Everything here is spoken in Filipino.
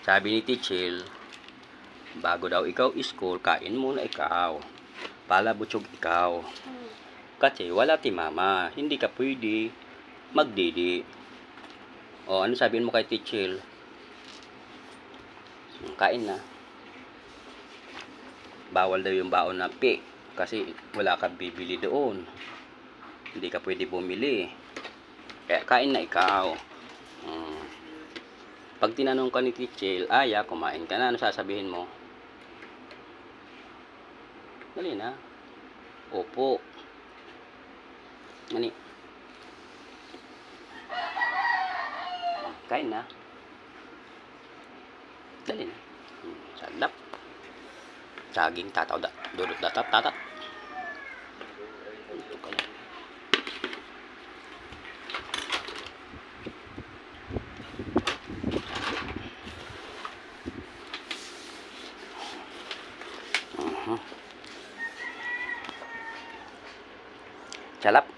Sabi ni Tichel, bago daw ikaw school, kain muna ikaw. Palabutsog ikaw. Kasi wala ti mama, hindi ka pwede magdidi. O, ano sabihin mo kay Tichel? Kain na. Bawal daw yung baon na pi, kasi wala kang bibili doon. Hindi ka pwede bumili. Kaya kain na ikaw. Pag tinanong ka ni Tichel, Aya, kumain ka na, ano sasabihin mo? Dali na. Opo. Ani? Kain na. Dali na. Sadap. Saging tataw da. Dudot datat tatat. Ito ka lang. Salap.